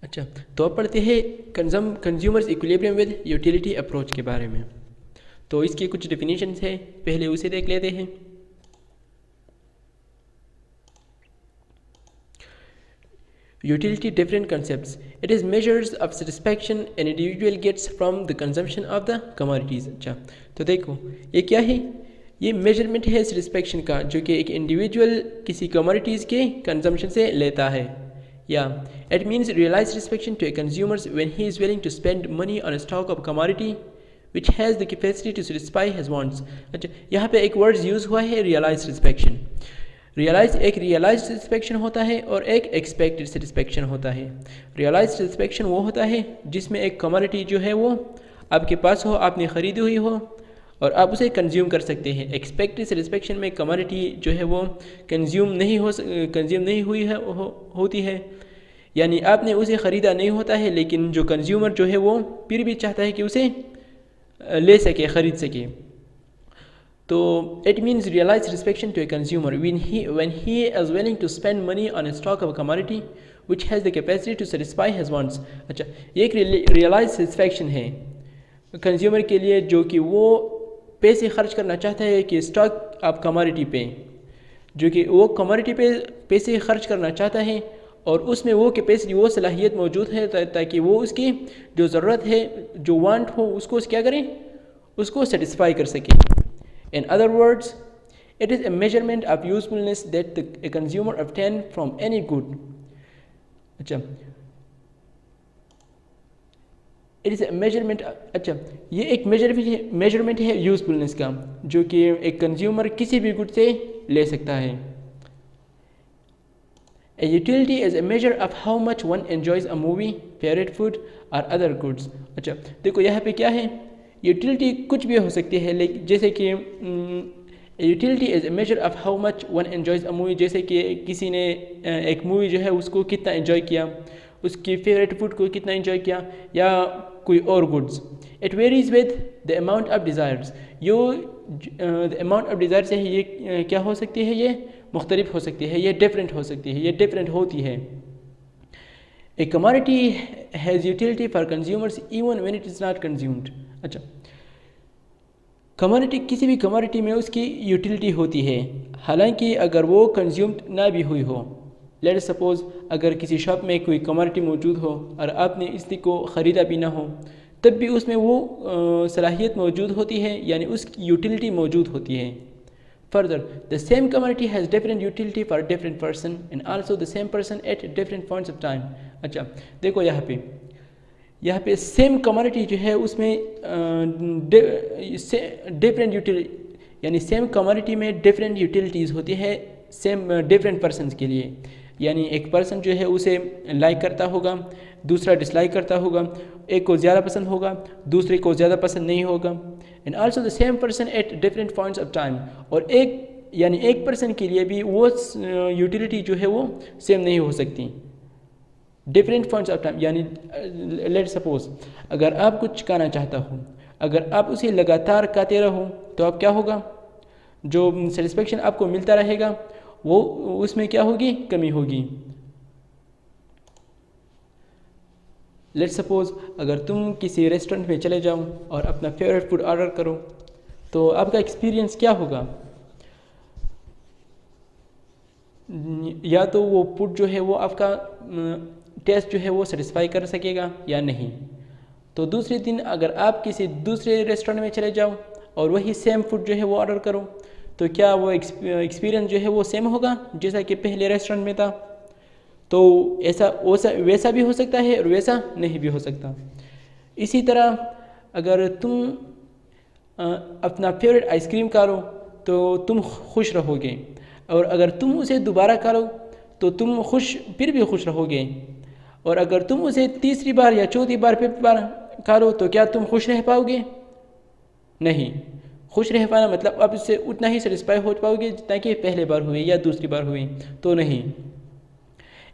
अच्छा, तो अब पढ़ते हैं consumers equilibrium with utility approach के बारे में। तो इसकी कुछ डेफिनेशंस है, पहले उसे देख लेते हैं। Utility different concepts. It is measures of satisfaction an individual gets from the consumption of the commodities. अच्छा, तो देखो ये क्या है, ये मेजरमेंट है सेटिस्फेक्शन का जो कि एक इंडिविजुअल किसी कमोडिटीज़ के कंजम्पशन से लेता है। या it means realise satisfaction to a consumers when he is willing to spend money on a stock of commodity which has the capacity to satisfy his wants. अच्छा, यहाँ पे एक वर्ड यूज़ हुआ है रियलाइज सेटिस्फेक्शन। एक realise satisfaction होता है और एक एक्सपेक्टेड सेटिस्फेक्शन होता है। रियलाइज सेटिस्फेक्शन वो होता है जिसमें एक कमोडिटी जो है वो आपके पास हो, आपने ख़रीदी हुई हो और आप उसे कंज्यूम कर सकते हैं। एक्सपेक्टेड सेटिस्फेक्शन में कमोडिटी जो है वो कंज्यूम नहीं हुई है होती है, यानी आपने उसे ख़रीदा नहीं होता है, लेकिन जो कंज्यूमर जो है वो फिर भी चाहता है कि उसे ले सके, ख़रीद सके। तो it means realize satisfaction to a consumer when he is willing to spend money on a stock of a commodity which has the capacity to satisfy his wants। अच्छा, ये एक रियलाइज सेटिस्फेक्शन है कंज्यूमर के लिए जो कि वो पैसे खर्च करना चाहता है कि स्टॉक ऑफ कमोडिटी पे, जो कि वो कमोडिटी पे पैसे खर्च करना चाहता है और उसमें वो कैपेसिटी, वो सलाहियत मौजूद है ताकि वो उसकी जो ज़रूरत है, जो वांट हो, उसको क्या करें, उसको सेटिस्फाई कर सके। In other words, it is a measurement of usefulness that a consumer obtain from any good। अच्छा, it is a measurement। अच्छा, ये एक मेजरमेंट है यूजफुलनेस का जो कि एक कंज्यूमर किसी भी गुड से ले सकता है। A utility is a measure of how much one enjoys a movie, favorite food or other goods। अच्छा, देखो यहाँ पे क्या है, यूटिलिटी कुछ भी हो सकती है, लेकिन जैसे कि utility is a measure of how much one enjoys a movie, जैसे कि किसी ने एक मूवी जो है उसको कितना एंजॉय किया, उसकी फेवरेट फूड को कितना एंजॉय किया, या कोई और goods. It varies with the amount of desires. Yo the amount of desires है, ये क्या हो सकती है, ये मुख्तलिफ हो सकती है, ये डिफरेंट हो सकती है, ये डिफरेंट होती है। A commodity has utility for consumers even when it is not consumed। अच्छा, कमोडिटी, किसी भी कमोडिटी में उसकी यूटिलिटी होती है, हालांकि अगर वो कंज्यूम्ड ना भी हुई हो। लेट सपोज अगर किसी शॉप में कोई कमोडिटी मौजूद हो और आपने इसी को ख़रीदा भी ना हो, तब भी उसमें वो सलाहियत मौजूद होती है, यानी उसकी यूटिलिटी मौजूद होती है। Further, the same commodity has different utility for different person and also the same person at different points of time। अच्छा, देखो यहाँ पे सेम कमोडिटी जो है उसमें डिफरेंट यूटिलिटी, यानी सेम कमोडिटी में डिफरेंट यूटिलिटीज़ होती है सेम डिफरेंट पर्सनस के लिए। यानी एक पर्सन जो है उसे लाइक करता होगा, दूसरा डिसलाइक करता होगा, एक को ज़्यादा पसंद होगा, दूसरे को ज़्यादा पसंद नहीं होगा। And also the same person at different points of time, और एक पर्सन के लिए भी वो यूटिलिटी जो है वो सेम नहीं हो सकती, डिफरेंट पॉइंट्स ऑफ टाइम। यानी लेट सपोज अगर आप कुछ खाना चाहता हो, अगर आप उसे लगातार खाते रहो तो आप क्या होगा, जो सेटिस्फेक्शन आपको मिलता रहेगा वो उसमें क्या होगी, कमी होगी। लेट सपोज अगर तुम किसी रेस्टोरेंट में चले जाओ और अपना फेवरेट फूड ऑर्डर करो, तो आपका एक्सपीरियंस क्या होगा, या तो वो फूड जो है वो आपका टेस्ट जो है वो सेटिस्फाई कर सकेगा या नहीं। तो दूसरे दिन अगर आप किसी दूसरे रेस्टोरेंट में चले जाओ और वही सेम फूड जो है वो ऑर्डर करो, तो क्या वो एक्सपीरियंस जो है वो सेम होगा जैसा कि पहले रेस्टोरेंट में था। तो वैसा भी हो सकता है और वैसा नहीं भी हो सकता। इसी तरह अगर तुम अपना फेवरेट आइसक्रीम खाओ तो तुम खुश रहोगे, और अगर तुम उसे दोबारा खाओ तो तुम फिर भी खुश रहोगे, और अगर तुम उसे तीसरी बार या चौथी बार खा लो तो क्या तुम खुश रह पाओगे, नहीं। खुश रह पाना मतलब आप इससे उतना ही सेटिस्फाई हो पाओगे जितना कि पहले बार हुए या दूसरी बार हुए, तो नहीं।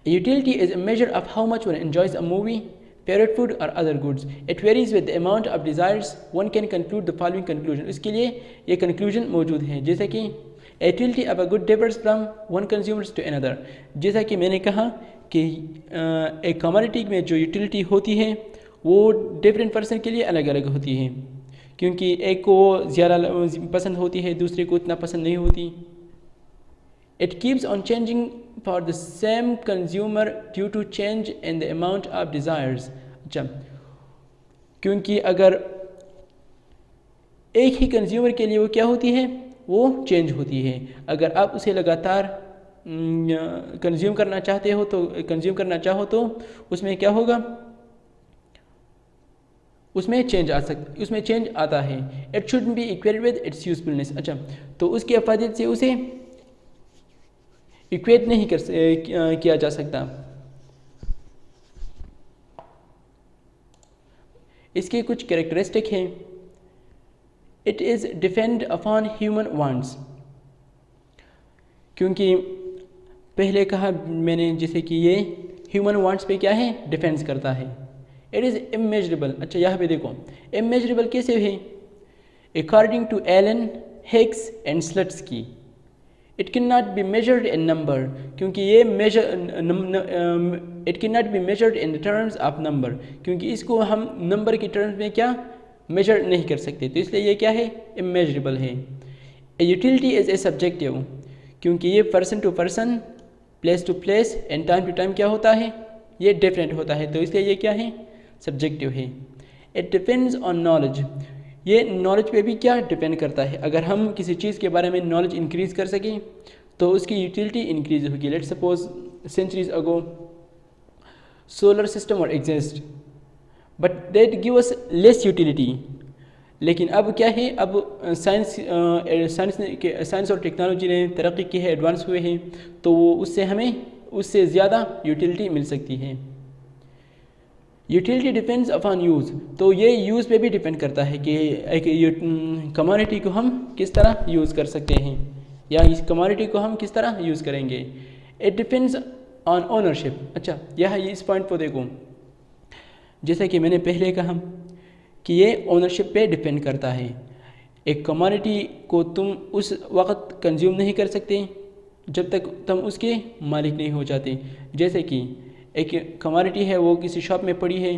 Utility is a measure of how much one enjoys a movie, favorite food or other goods। It varies with the amount of desires। One can conclude the following conclusion। इसके लिए ये conclusion मौजूद है, जैसे कि utility of a good differs from one consumer to another। जैसा कि मैंने कहा कि एक कमोडिटी में जो यूटिलिटी होती है वो डिफरेंट पर्सन के लिए अलग अलग होती है, क्योंकि एक को ज़्यादा पसंद होती है, दूसरे को इतना पसंद नहीं होती। It keeps on changing for the same consumer due to change in the amount of desires। अच्छा, क्योंककंक्योंकि अगर एक ही कंज्यूमर के लिए वो क्या होती है, वो चेंज होती है। अगर आप उसे लगातार कंज्यूम करना चाहो तो उसमें क्या होगा, उसमें चेंज आता है। It should be equated with its usefulness. अच्छा, तो उसकी अफादियत से उसे इक्वेट नहीं किया जा सकता। इसके कुछ कैरेक्टरिस्टिक हैं। It is depend upon human wants, क्योंकि पहले कहा मैंने जैसे कि ये ह्यूमन वांट्स पे क्या है, डिपेंड्स करता है। It is immeasurable. अच्छा, यहाँ पे देखो इमेजरेबल कैसे है, according to Allen, Higgs and Slutsky it can not be measured in number, क्योंकि ये it can not be measured in terms of number, क्योंकि इसको हम नंबर की टर्म्स में क्या मेजर नहीं कर सकते, तो इसलिए ये क्या है, इमेजरेबल है। A utility is a subjective, क्योंकि ये person to person, place to place and time to time क्या होता है, ये डिफरेंट होता है, तो इसलिए ये क्या है, सब्जेक्टिव है। इट डिपेंड्स ऑन नॉलेज, ये नॉलेज पे भी क्या डिपेंड करता है। अगर हम किसी चीज़ के बारे में नॉलेज इंक्रीज़ कर सकें तो उसकी यूटिलिटी इंक्रीज होगी। Let's suppose centuries ago solar system और exist but that give us less utility, लेकिन अब क्या है, अब साइंस और टेक्नोलॉजी ने तरक्की की है, एडवांस हुए हैं, तो उससे हमें उससे ज़्यादा यूटिलिटी मिल सकती है। यूटिलिटी डिपेंड्स अपॉन यूज़, तो ये यूज़ पे भी डिपेंड करता है कि एक कमोडिटी को हम किस तरह यूज़ कर सकते हैं या इस कमोडिटी को हम किस तरह यूज़ करेंगे। It depends on ownership. अच्छा, यह इस पॉइंट को देखो, जैसा कि मैंने पहले कहा कि ये ओनरशिप पे डिपेंड करता है। एक कमोडिटी को तुम उस वक्त कंज्यूम नहीं कर सकते जब तक तुम उसके मालिक नहीं हो जाते। जैसे कि एक कमोडिटी है, वो किसी शॉप में पड़ी है,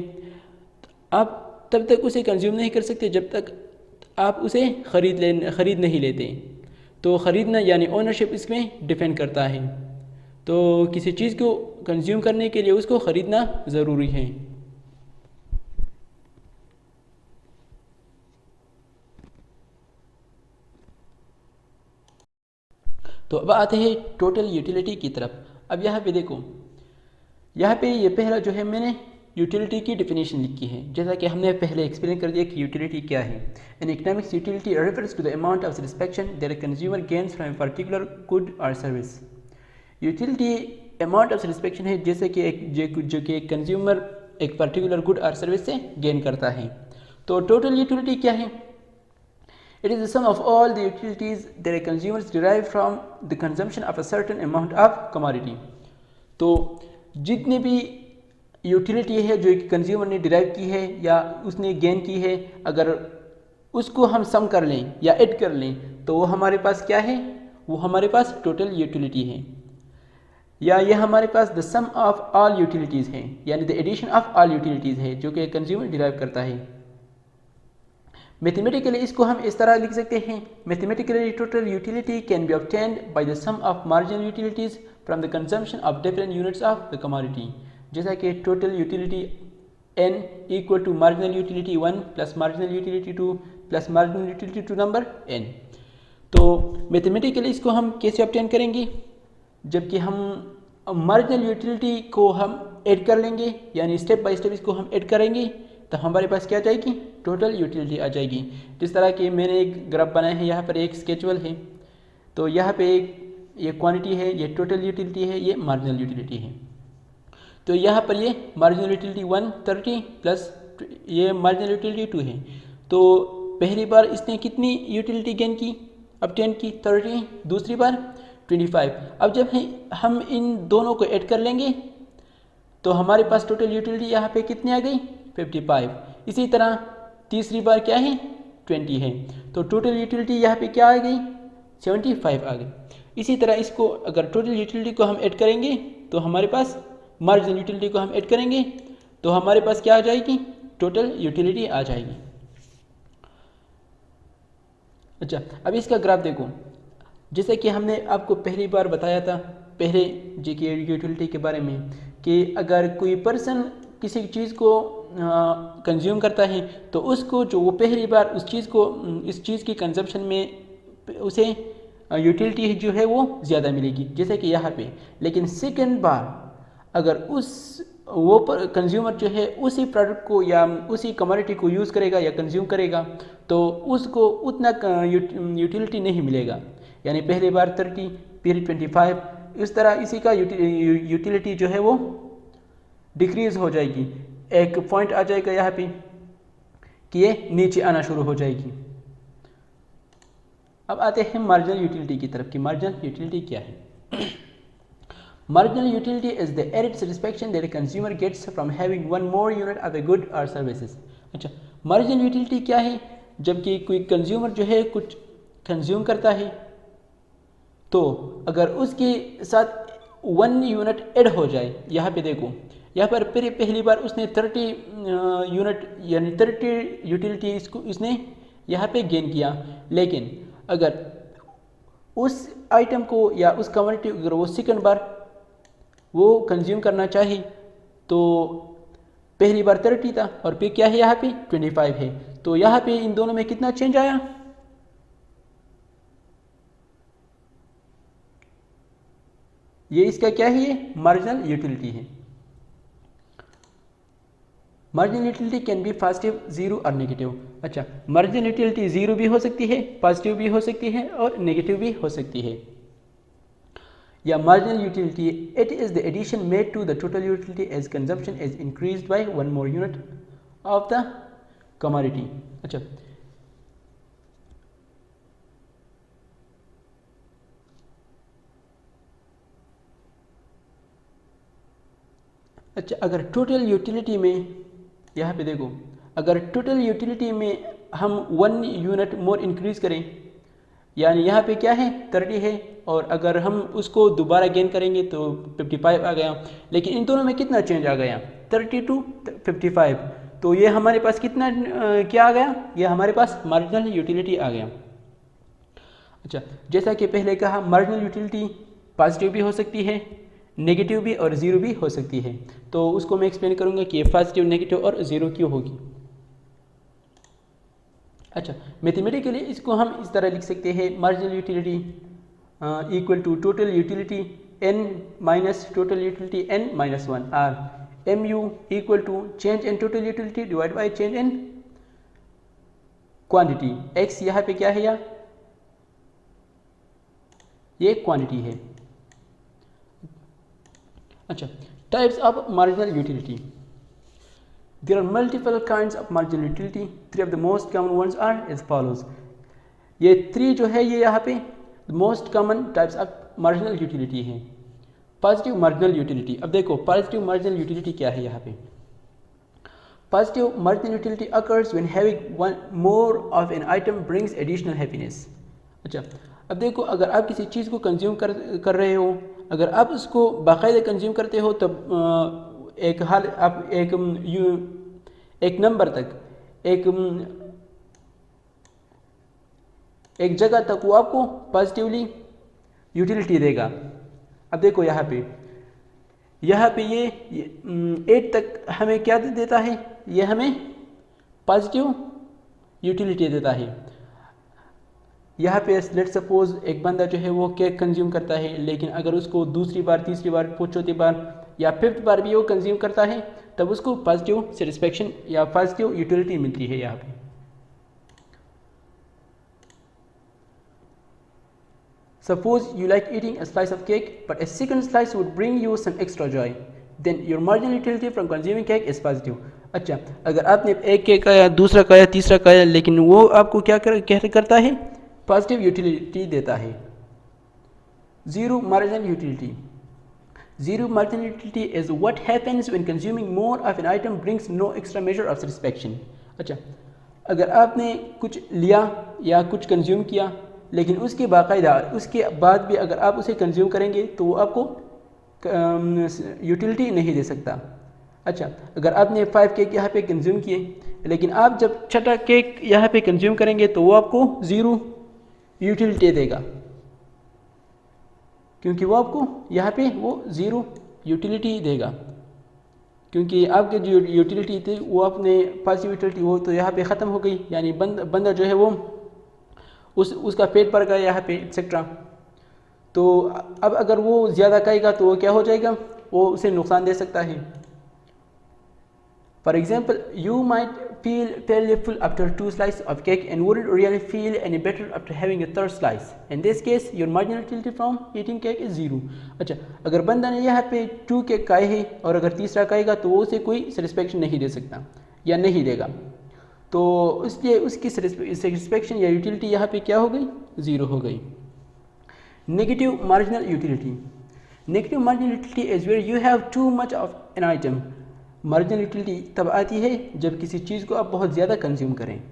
आप तब तक उसे कंज्यूम नहीं कर सकते जब तक आप उसे ख़रीद नहीं लेते। तो ख़रीदना यानी ओनरशिप इसमें डिपेंड करता है। तो किसी चीज़ को कंज्यूम करने के लिए उसको ख़रीदना ज़रूरी है। तो अब आते हैं टोटल यूटिलिटी की तरफ। अब यहाँ पे देखो, यहाँ पे ये पहला जो है मैंने यूटिलिटी की डेफिनेशन लिखी है, जैसा कि हमने पहले एक्सप्लेन कर दिया कि यूटिलिटी क्या है। In economics utility refers to the amount of satisfaction that a consumer gains from a particular good और service. Utility amount of satisfaction है, जैसे कि जो कि एक कंज्यूमर एक पर्टिकुलर गुड और सर्विस से गेन करता है। तो टोटल यूटिलिटी क्या है? It is the sum of all the utilities that a consumers derive from the consumption of a certain amount of commodity। तो जितनी भी यूटिलिटी है जो एक कंज्यूमर ने डिराइव की है या उसने गेन की है, अगर उसको हम सम कर लें या ऐड कर लें तो वो हमारे पास क्या है, वो हमारे पास टोटल यूटिलिटी है। या ये हमारे पास the sum of all utilities है, यानी the addition of all utilities है जो कि कंज्यूमर डिराइव करता है। मैथमेटिकली इसको हम इस तरह लिख सकते हैं, mathematically total utility can be obtained by the sum of marginal utilities from the consumption of different units of the commodity. जैसा कि total utility n equal to marginal utility 1 plus marginal utility 2 plus marginal utility 2 number n। तो mathematically इसको हम कैसे obtain करेंगे? जबकि हम marginal utility को हम ऐड कर लेंगे, यानी स्टेप बाय स्टेप इसको हम ऐड करेंगे, तो हमारे पास क्या आ जाएगी, टोटल यूटिलिटी आ जाएगी। जिस तरह कि मैंने एक ग्राफ बनाया है, यहाँ पर एक स्केचुअल है, तो यहाँ पे ये क्वांटिटी है, ये टोटल यूटिलिटी है, ये मार्जिनल यूटिलिटी है। तो यहाँ पर ये मार्जिनल यूटिलिटी 130 प्लस ये मार्जिनल यूटिलिटी 2 है। तो पहली बार इसने कितनी यूटिलिटी गेन की, ऑब्टेन की 30, दूसरी बार 25। अब जब हम इन दोनों को ऐड कर लेंगे तो हमारे पास टोटल यूटिलिटी यहाँ पे कितनी आ गई, 55। इसी तरह तीसरी बार क्या है, 20 है, तो टोटल यूटिलिटी यहाँ पे क्या आ गई, 75 आ गई। इसी तरह इसको अगर टोटल यूटिलिटी को हम ऐड करेंगे तो हमारे पास मार्जिनल यूटिलिटी को हम ऐड करेंगे तो हमारे पास क्या आ जाएगी, टोटल यूटिलिटी आ जाएगी। अच्छा, अब इसका ग्राफ देखो, जैसे कि हमने आपको पहली बार बताया था पहले जीके यूटिलिटी के बारे में कि अगर कोई पर्सन किसी चीज़ को कंज्यूम करता है तो उसको जो वो पहली बार उस चीज़ को इस चीज़ की कंजप्शन में उसे यूटिलिटी जो है वो ज़्यादा मिलेगी, जैसे कि यहाँ पे। लेकिन सेकंड बार अगर वो कंज्यूमर जो है उसी प्रोडक्ट को या उसी कमोडिटी को यूज़ करेगा या कंज्यूम करेगा तो उसको उतना यूटिलिटी नहीं मिलेगा। यानी पहली बार 30 फिर 25, इस तरह इसी का यूटिलिटी जो है वो डिक्रीज़ हो जाएगी। एक पॉइंट आ जाएगा यहाँ पे कि ये नीचे आना शुरू हो जाएगी। अब आते हैं मार्जिनल यूटिलिटी की तरफ कि मार्जिनल यूटिलिटी क्या है। Marginal utility is the added satisfaction that a consumer gets from having one more unit of a good or services। अच्छा, marginal utility क्या है? जबकि कोई कंज्यूमर जो है कुछ कंज्यूम करता है तो अगर उसके साथ 1 यूनिट ऐड हो जाए, यहाँ पे देखो, यहाँ पर पहली बार उसने 30 यूनिट यानी 30 यूटिलिटी इसने यहाँ पे गेन किया। लेकिन अगर उस आइटम को या उस कमोडिटी अगर वो सेकंड बार वो कंज्यूम करना चाहे तो पहली बार 30 था और फिर क्या है यहाँ पे 25 है, तो यहाँ पे इन दोनों में कितना चेंज आया, ये इसका क्या है, ये मार्जिनल यूटिलिटी है। Marginal utility can B positive, zero और नेगेटिव। अच्छा, मार्जिनल यूटिलिटी जीरो भी हो सकती है, पॉजिटिव भी हो सकती है और नेगेटिव भी हो सकती है। या marginal utility, it is the addition made to the total utility as consumption is increased by one more unit of the commodity। अच्छा, अगर टोटल यूटिलिटी में यहाँ पे देखो, अगर टोटल यूटिलिटी में हम 1 यूनिट मोर इंक्रीज करें, यानी यहाँ पे क्या है 30 है और अगर हम उसको दोबारा गेन करेंगे तो 55 आ गया। लेकिन इन दोनों में कितना चेंज आ गया, 30 to 55, तो ये हमारे पास कितना क्या आ गया, ये हमारे पास मार्जिनल यूटिलिटी आ गया। अच्छा, जैसा कि पहले कहा मार्जिनल यूटिलिटी पॉजिटिव भी हो सकती है, नेगेटिव भी और ज़ीरो भी हो सकती है। तो उसको मैं एक्सप्लेन करूँगा कि ये पॉजिटिव, नेगेटिव और ज़ीरो क्यों होगी। अच्छा, मैथमेटिकली इसको हम इस तरह लिख सकते हैं, marginal utility equal to total utility n minus total utility n minus 1, और mu equal to change in total utility divide by change in quantity. x यहाँ पे क्या है, या ये क्वांटिटी है। अच्छा, types of marginal utility. There are multiple kinds of marginal utility. 3 of the most common ones are as follows। ये 3 जो है ये यहाँ पे most common types of marginal utility हैं। Positive marginal utility, अब देखो positive marginal utility क्या है यहाँ पे। Positive marginal utility occurs when having one more of an item brings additional happiness। अच्छा, अब देखो अगर आप किसी चीज़ को कंज्यूम कर रहे हो, अगर आप उसको बाकायदा कंज्यूम करते हो तब एक हाल आप एक नंबर तक एक जगह तक वो आपको पॉजिटिवली यूटिलिटी देगा। अब देखो यहाँ पे ये 8 तक हमें क्या देता है, ये हमें पॉजिटिव यूटिलिटी देता है। यहाँ पे लेट सपोज एक बंदा जो है वो केक कंज्यूम करता है, लेकिन अगर उसको दूसरी बार, तीसरी बार, चौथी बार या 5th बार भी वो कंज्यूम करता है तब उसको पॉजिटिव सेटिस्फेक्शन या पॉजिटिव यूटिलिटी मिलती है। यहाँ पे suppose you like eating a slice of cake but a second slice would bring you some extra joy, then your marginal utility from consuming cake is positive। अच्छा, अगर आपने एक cake खाया, दूसरा खाया, तीसरा खाया, लेकिन वो आपको क्या करता है, पॉजिटिव यूटिलिटी देता है। Zero marginal utility. Zero marginal utility is what happens when consuming more of an item brings no extra measure of satisfaction। अच्छा, अगर आपने कुछ लिया या कुछ कंज्यूम किया, लेकिन उसके बाकायदा उसके बाद भी अगर आप उसे कंज्यूम करेंगे तो वो आपको यूटिलिटी नहीं दे सकता। अच्छा, अगर आपने 5 केक यहाँ पे कंज्यूम किए, लेकिन आप जब छठा केक यहाँ पे कंज्यूम करेंगे तो वो आपको 0 यूटिलिटी देगा, क्योंकि वो आपको यहाँ पे वो 0 यूटिलिटी देगा, क्योंकि आपके जो यूटिलिटी थी वो आपने पासिव यूटिलिटी वो तो यहाँ पे ख़त्म हो गई, यानी बंदा जो है वो उसका पेट भर गया यहाँ पे एक्सेट्रा। तो अब अगर वो ज़्यादा खाएगा तो वो क्या हो जाएगा, वो उसे नुकसान दे सकता है। For example, you might feel fairly full after 2 slices of cake and wouldn't really feel any better after having a third slice. In this case, your marginal utility from eating cake is 0. अच्छा, अगर बंदा ने यहाँ पे 2 cake खाए हैं और अगर तीसरा खाएगा तो वो उसे कोई सेटिस्फेक्शन नहीं दे सकता या नहीं देगा, तो इसलिए उसकी सेटिस्फेक्शन या यूटिलिटी यहाँ पे क्या हो गई, 0 हो गई। Negative marginal utility. Negative marginal utility is where you have too much of an item. Marginal utility तब आती है जब किसी चीज़ को आप बहुत ज़्यादा कंज्यूम करें।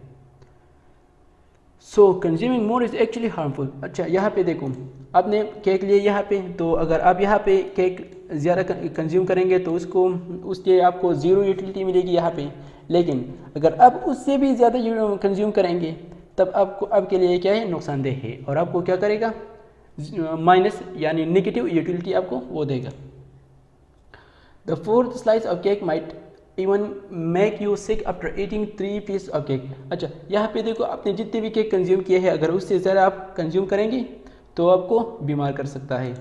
So consuming more is actually harmful. अच्छा, यहाँ पे देखो, आपने केक लिए यहाँ पे, तो अगर आप यहाँ पे केक ज़्यादा कंज्यूम करेंगे तो उसके आपको 0 यूटिलिटी मिलेगी यहाँ पे, लेकिन अगर आप उससे भी ज़्यादा कंज्यूम करेंगे तब आपके लिए क्या है, नुकसानदेह है, और आपको क्या करेगा, माइनस यानी नेगेटिव यूटिलिटी आपको वो देगा। The fourth slice of cake might even make you sick after eating 3 pieces of cake. अच्छा, यहाँ पे देखो, आपने जितने भी केक कंज्यूम किए हैं, अगर उससे ज़्यादा आप कंज्यूम करेंगे तो आपको बीमार कर सकता है।